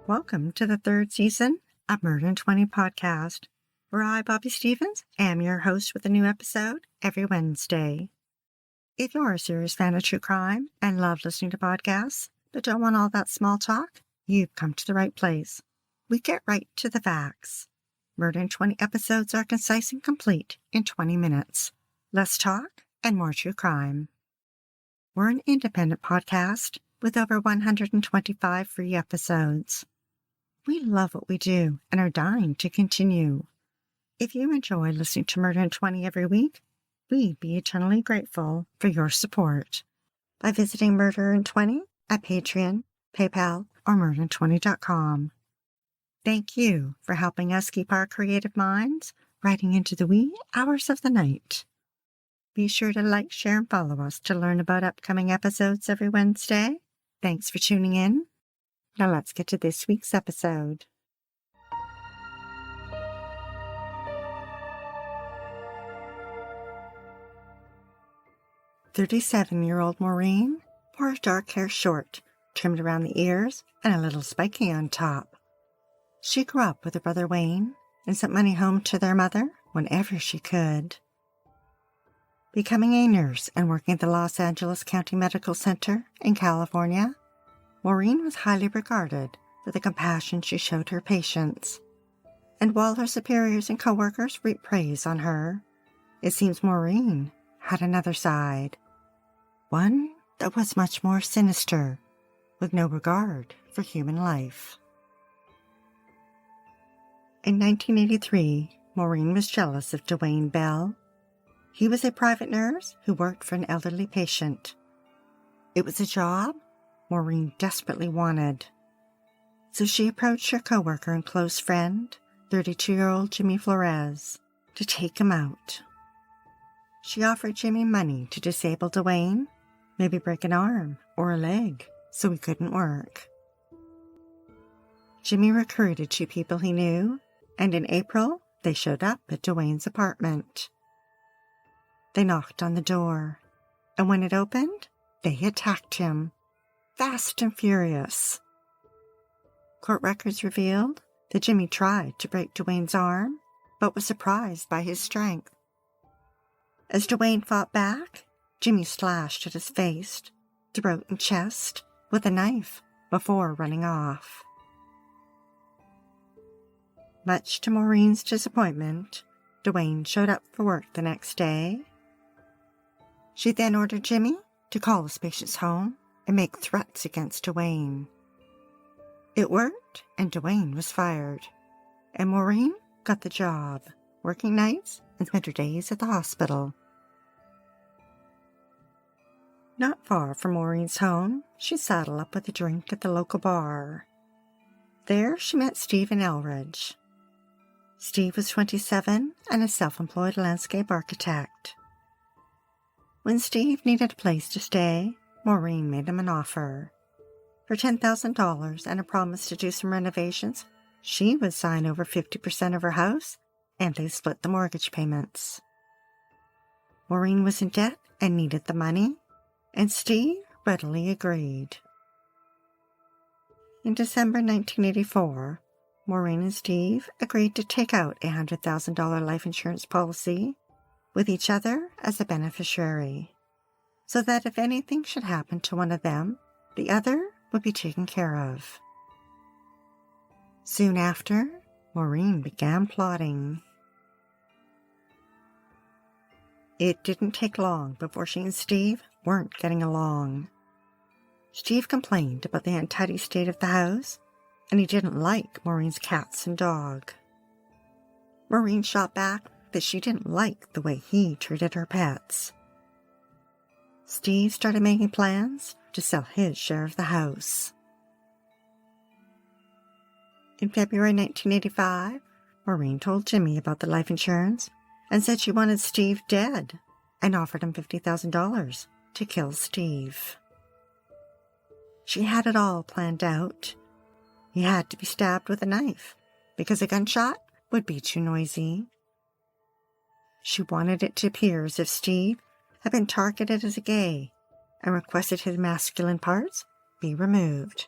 Welcome to the third season of Murder 20 podcast, where I, Bobby Stevens, am your host with a new episode every Wednesday. If you're a serious fan of true crime and love listening to podcasts, but don't want all that small talk, you've come to the right place. We get right to the facts. Murder 20 episodes are concise and complete in 20 minutes. Less talk and more true crime. We're an independent podcast with over 125 free episodes. We love what we do and are dying to continue. If you enjoy listening to Murder 20 every week, we'd be eternally grateful for your support by visiting Murder 20 at Patreon, PayPal, or murder20.com. Thank you for helping us keep our creative minds writing into the wee hours of the night. Be sure to like, share, and follow us to learn about upcoming episodes every Wednesday. Thanks for tuning in. Now let's get to this week's episode. 37-year-old Maureen wore her dark hair short, trimmed around the ears, and a little spiky on top. She grew up with her brother Wayne and sent money home to their mother whenever she could. Becoming a nurse and working at the Los Angeles County Medical Center in California, Maureen was highly regarded for the compassion she showed her patients. And while her superiors and coworkers reaped praise on her, it seems Maureen had another side. One that was much more sinister, with no regard for human life. In 1983, Maureen was jealous of Dwayne Bell. He was a private nurse who worked for an elderly patient. It was a job Maureen desperately wanted. So she approached her coworker and close friend, 32-year-old Jimmy Flores, to take him out. She offered Jimmy money to disable Dwayne, maybe break an arm or a leg so he couldn't work. Jimmy recruited 2 people he knew, and in April, they showed up at Dwayne's apartment. They knocked on the door, and when it opened, they attacked him, fast and furious. Court records revealed that Jimmy tried to break Dwayne's arm, but was surprised by his strength. As Dwayne fought back, Jimmy slashed at his face, throat, and chest with a knife before running off. Much to Maureen's disappointment, Dwayne showed up for work the next day. She then ordered Jimmy to call his patients home and make threats against Dwayne. It worked, and Dwayne was fired, and Maureen got the job, working nights and spent her days at the hospital. Not far from Maureen's home, she saddled up with a drink at the local bar. There she met Steve and Eldridge. Steve was 27 and a self-employed landscape architect. When Steve needed a place to stay, Maureen made him an offer. For $10,000 and a promise to do some renovations, she would sign over 50% of her house, and they split the mortgage payments. Maureen was in debt and needed the money, and Steve readily agreed. In December 1984, Maureen and Steve agreed to take out a $100,000 life insurance policy with each other as a beneficiary, so that if anything should happen to one of them, the other would be taken care of. Soon after, Maureen began plotting. It didn't take long before she and Steve weren't getting along. Steve complained about the untidy state of the house, and he didn't like Maureen's cats and dog. Maureen shot back that she didn't like the way he treated her pets. Steve started making plans to sell his share of the house. In February 1985, Maureen told Jimmy about the life insurance and said she wanted Steve dead and offered him $50,000 to kill Steve. She had it all planned out. He had to be stabbed with a knife because a gunshot would be too noisy. She wanted it to appear as if Steve had been targeted as a gay and requested his masculine parts be removed.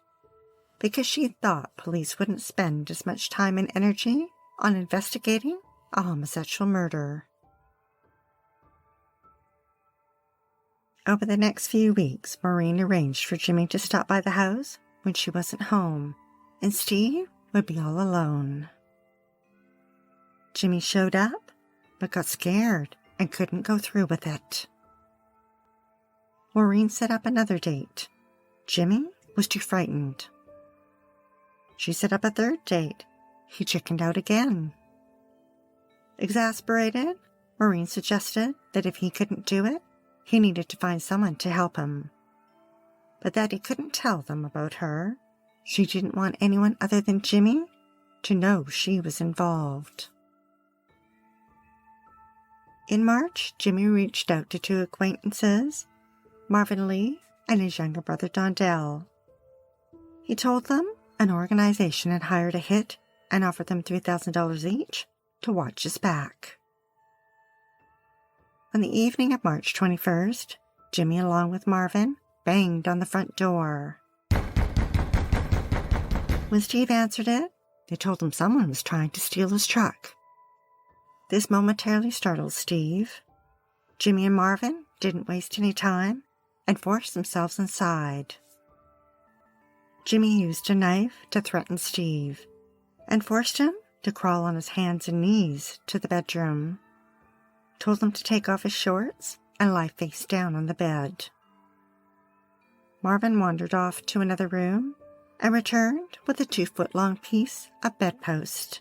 because she thought police wouldn't spend as much time and energy on investigating a homosexual murder. Over the next few weeks, Maureen arranged for Jimmy to stop by the house when she wasn't home, and Steve would be all alone. Jimmy showed up, but got scared and couldn't go through with it. Maureen set up another date. Jimmy was too frightened. She set up a third date. He chickened out again. Exasperated, Maureen suggested that if he couldn't do it, he needed to find someone to help him. But that he couldn't tell them about her. She didn't want anyone other than Jimmy to know she was involved. In March, Jimmy reached out to two acquaintances, Marvin Lee and his younger brother Dondell. He told them an organization had hired a hit and offered them $3,000 each to watch his back. On the evening of March 21st, Jimmy, along with Marvin, banged on the front door. When Steve answered it, they told him someone was trying to steal his truck. This momentarily startled Steve. Jimmy and Marvin didn't waste any time and forced themselves inside. Jimmy used a knife to threaten Steve and forced him to crawl on his hands and knees to the bedroom. Told him to take off his shorts and lie face down on the bed. Marvin wandered off to another room and returned with a 2-foot-long piece of bedpost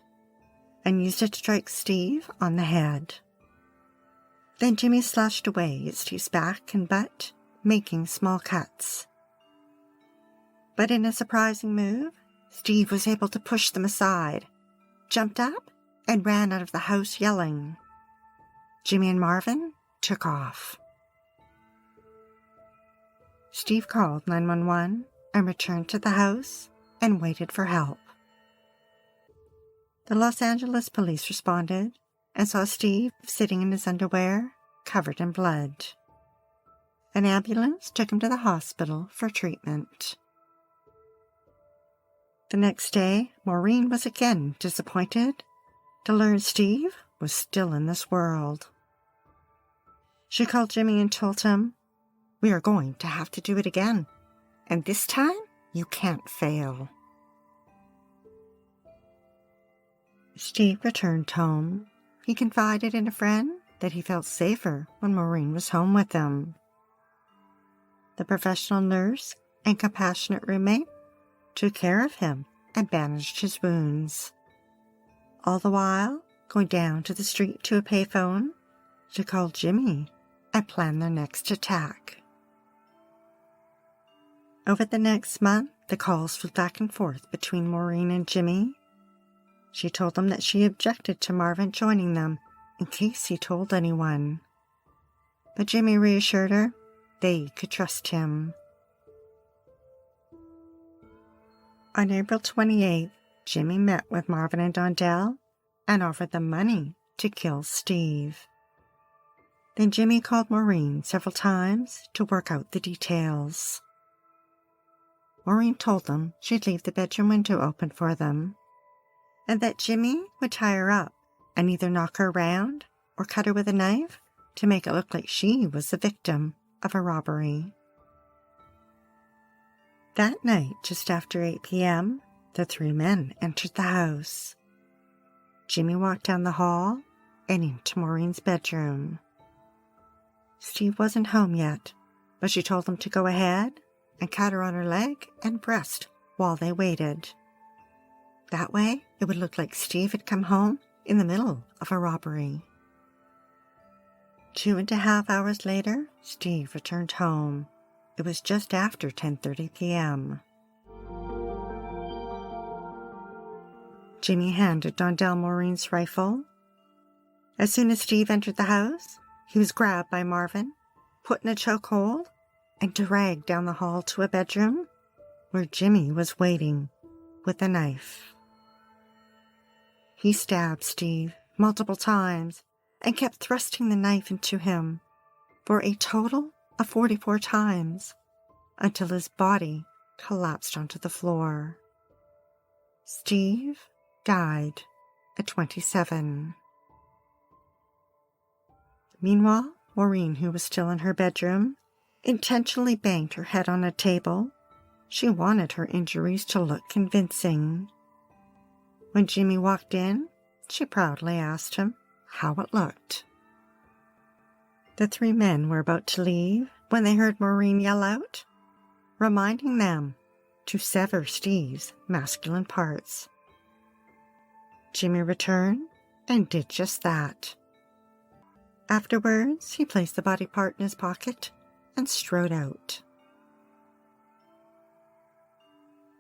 and used it to strike Steve on the head. Then Jimmy slashed away at Steve's back and butt, making small cuts. But in a surprising move, Steve was able to push them aside, jumped up, and ran out of the house yelling. Jimmy and Marvin took off. Steve called 911 and returned to the house and waited for help. The Los Angeles police responded and saw Steve sitting in his underwear, covered in blood. An ambulance took him to the hospital for treatment. The next day, Maureen was again disappointed to learn Steve was still in this world. She called Jimmy and told him, "We are going to have to do it again, and this time you can't fail." Steve returned home. He confided in a friend that he felt safer when Maureen was home with him. The professional nurse and compassionate roommate took care of him and bandaged his wounds, all the while going down to the street to a payphone to call Jimmy and plan their next attack. Over the next month, the calls flew back and forth between Maureen and Jimmy. She told them that she objected to Marvin joining them in case he told anyone. But Jimmy reassured her they could trust him. On April 28th, Jimmy met with Marvin and Dondell and offered them money to kill Steve. Then Jimmy called Maureen several times to work out the details. Maureen told them she'd leave the bedroom window open for them, and that Jimmy would tie her up and either knock her around or cut her with a knife to make it look like she was the victim of a robbery. That night, just after 8 p.m., the three men entered the house. Jimmy walked down the hall and into Maureen's bedroom. Steve wasn't home yet, but she told him to go ahead and cut her on her leg and breast while they waited. That way, it would look like Steve had come home in the middle of a robbery. 2.5 hours later, Steve returned home. It was just after 10:30 p.m. Jimmy handed Dondell Maureen's rifle. As soon as Steve entered the house, he was grabbed by Marvin, put in a chokehold, and dragged down the hall to a bedroom where Jimmy was waiting with a knife. He stabbed Steve multiple times and kept thrusting the knife into him for a total of 44 times until his body collapsed onto the floor. Steve died at 27. Meanwhile, Maureen, who was still in her bedroom, intentionally banged her head on a table. She wanted her injuries to look convincing. When Jimmy walked in, she proudly asked him how it looked. The three men were about to leave when they heard Maureen yell out, reminding them to sever Steve's masculine parts. Jimmy returned and did just that. Afterwards, he placed the body part in his pocket and strode out.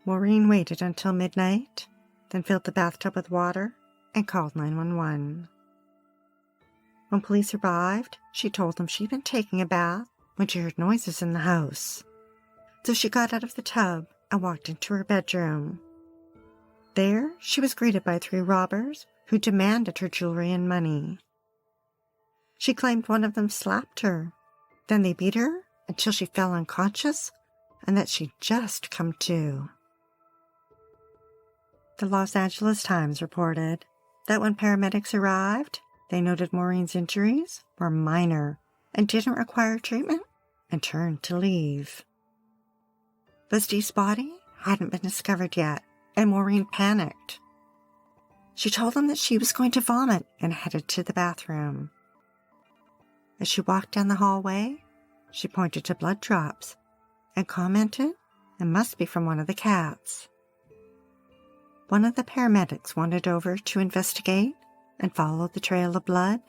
Maureen waited until midnight, then filled the bathtub with water and called 911. When police arrived, she told them she'd been taking a bath when she heard noises in the house. So she got out of the tub and walked into her bedroom. There, she was greeted by three robbers who demanded her jewelry and money. She claimed one of them slapped her. Then they beat her until she fell unconscious and that she'd just come to. The Los Angeles Times reported that when paramedics arrived, they noted Maureen's injuries were minor and didn't require treatment and turned to leave. But Steve's body hadn't been discovered yet, and Maureen panicked. She told them that she was going to vomit and headed to the bathroom. As she walked down the hallway, she pointed to blood drops and commented it must be from one of the cats. One of the paramedics wandered over to investigate and followed the trail of blood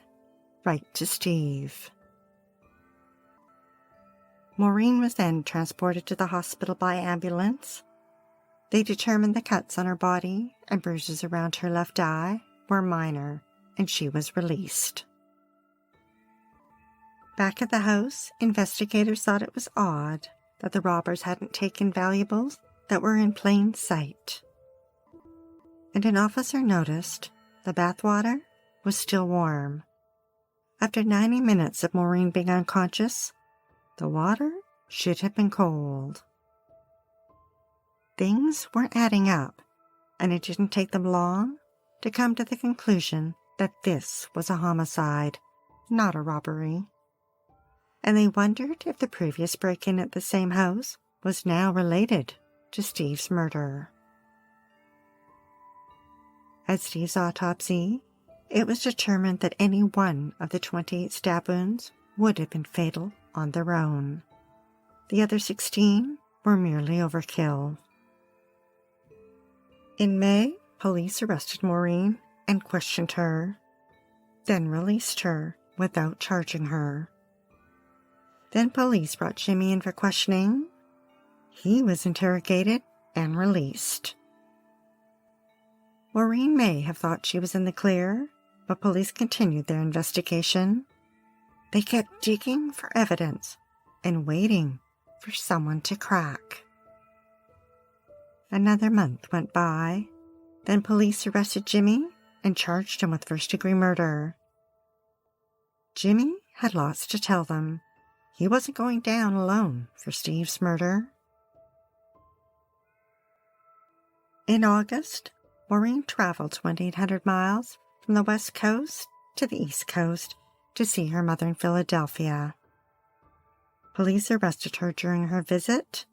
right to Steve. Maureen was then transported to the hospital by ambulance. They determined the cuts on her body and bruises around her left eye were minor, and she was released. Back at the house, investigators thought it was odd that the robbers hadn't taken valuables that were in plain sight. And an officer noticed the bathwater was still warm. After 90 minutes of Maureen being unconscious, the water should have been cold. Things weren't adding up, and it didn't take them long to come to the conclusion that this was a homicide, not a robbery. And they wondered if the previous break-in at the same house was now related to Steve's murder. At Steve's autopsy, it was determined that any one of the 28 stab wounds would have been fatal on their own. The other 16 were merely overkill. In May, police arrested Maureen and questioned her, then released her without charging her. Then police brought Jimmy in for questioning. He was interrogated and released. Maureen may have thought she was in the clear, but police continued their investigation. They kept digging for evidence and waiting for someone to crack. Another month went by. Then police arrested Jimmy and charged him with first-degree murder. Jimmy had lots to tell them. He wasn't going down alone for Steve's murder. In August, Maureen traveled 2,800 miles from the West Coast to the East Coast to see her mother in Philadelphia. Police arrested her during her visit.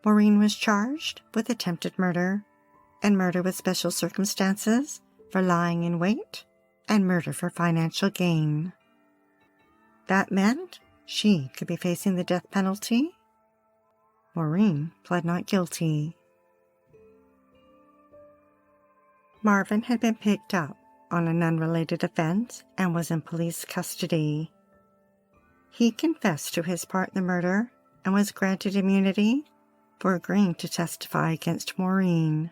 Maureen was charged with attempted murder and murder with special circumstances for lying in wait and murder for financial gain. That meant she could be facing the death penalty. Maureen pled not guilty. Marvin had been picked up on an unrelated offense and was in police custody. He confessed to his part in the murder and was granted immunity for agreeing to testify against Maureen.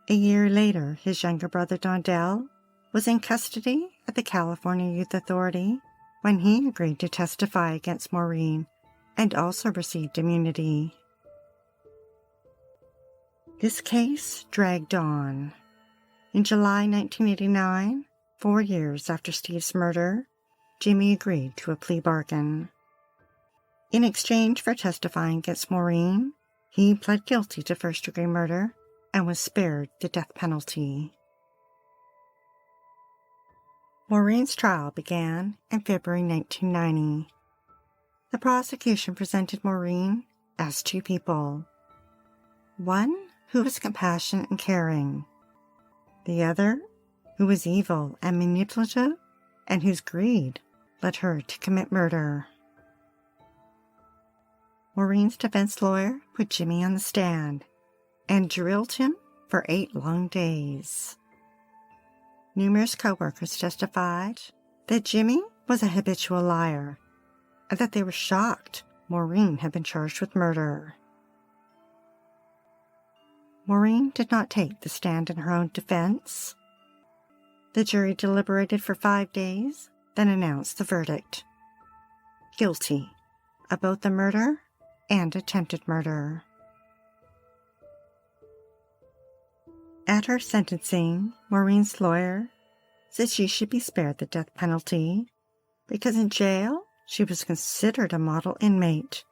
A year later, his younger brother Dondell was in custody at the California Youth Authority when he agreed to testify against Maureen and also received immunity. This case dragged on. In July 1989, 4 years after Steve's murder, Jimmy agreed to a plea bargain. In exchange for testifying against Maureen, He pled guilty to first-degree murder and was spared the death penalty. Maureen's trial began in February 1990. The prosecution presented Maureen as two people. One who was compassionate and caring. The other who was evil and manipulative and whose greed led her to commit murder. Maureen's defense lawyer put Jimmy on the stand and drilled him for 8 long days. Numerous co-workers testified that Jimmy was a habitual liar and that they were shocked Maureen had been charged with murder. Maureen did not take the stand in her own defense. The jury deliberated for 5 days, then announced the verdict. Guilty of both the murder and attempted murder. At her sentencing, Maureen's lawyer said she should be spared the death penalty because in jail she was considered a model inmate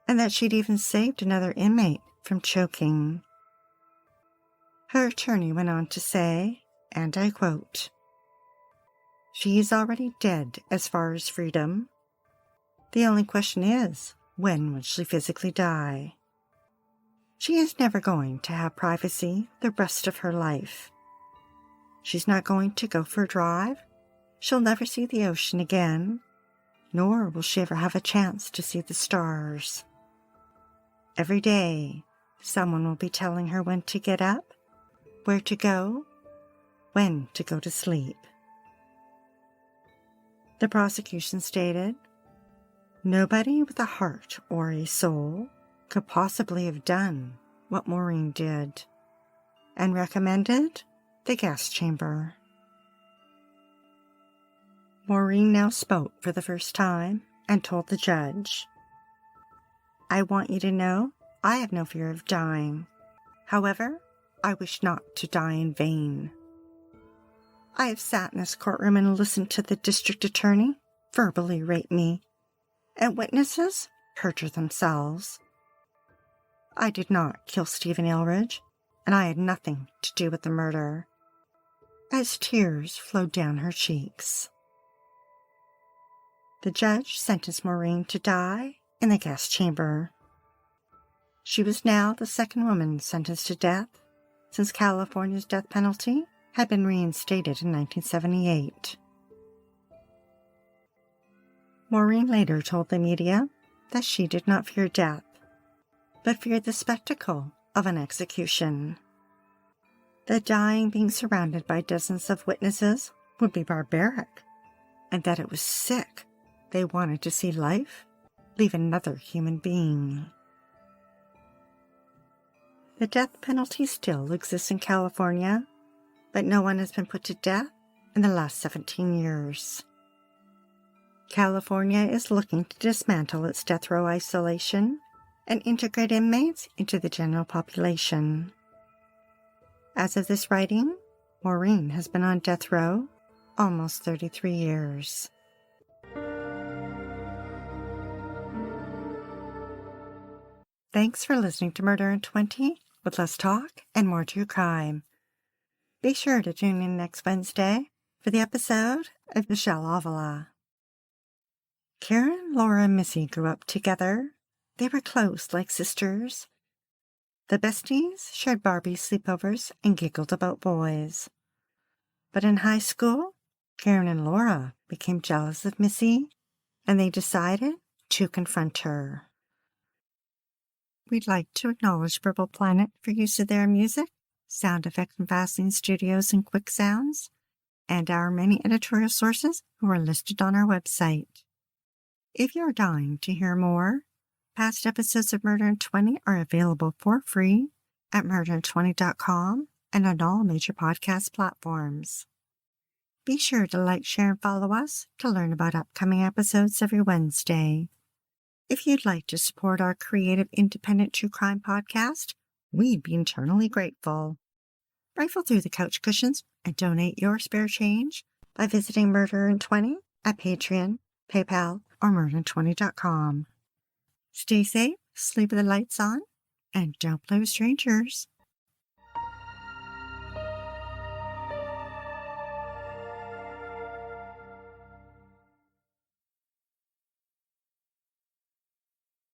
and that she'd even saved another inmate from choking. Her attorney went on to say, and I quote, "She is already dead as far as freedom. The only question is, when will she physically die? She is never going to have privacy the rest of her life. She's not going to go for a drive. She'll never see the ocean again, nor will she ever have a chance to see the stars. Every day, someone will be telling her when to get up, where to go, when to go to sleep." The prosecution stated, "Nobody with a heart or a soul could possibly have done what Maureen did," and recommended the gas chamber. Maureen now spoke for the first time and told the judge, "I want you to know I have no fear of dying. However, I wish not to die in vain. I have sat in this courtroom and listened to the district attorney verbally rape me, and witnesses perjure themselves. I did not kill Stephen Eldridge, and I had nothing to do with the murder," as tears flowed down her cheeks. The judge sentenced Maureen to die in the gas chamber. She was now the second woman sentenced to death since California's death penalty had been reinstated in 1978. Maureen later told the media that she did not fear death, but feared the spectacle of an execution. That dying being surrounded by dozens of witnesses would be barbaric, and that it was sick they wanted to see life leave another human being. The death penalty still exists in California, but no one has been put to death in the last 17 years. California is looking to dismantle its death row isolation and integrate inmates into the general population. As of this writing, Maureen has been on death row almost 33 years. Thanks for listening to Murder in 20 with less talk and more true crime. Be sure to tune in next Wednesday for the episode of Michelle Avila. Karen, Laura, and Missy grew up together. They were close like sisters. The besties shared Barbie sleepovers and giggled about boys. But in high school, Karen and Laura became jealous of Missy, and they decided to confront her. We'd like to acknowledge Purple Planet for use of their music, sound effects from Vaseline Studios and Quick Sounds, and our many editorial sources who are listed on our website. If you're dying to hear more, past episodes of Murder in 20 are available for free at murderin20.com and on all major podcast platforms. Be sure to like, share, and follow us to learn about upcoming episodes every Wednesday. If you'd like to support our creative independent true crime podcast, we'd be eternally grateful. Rifle through the couch cushions and donate your spare change by visiting Murder in 20 at Patreon, PayPal, or murderin20.com. Stay safe, sleep with the lights on, and don't play with strangers.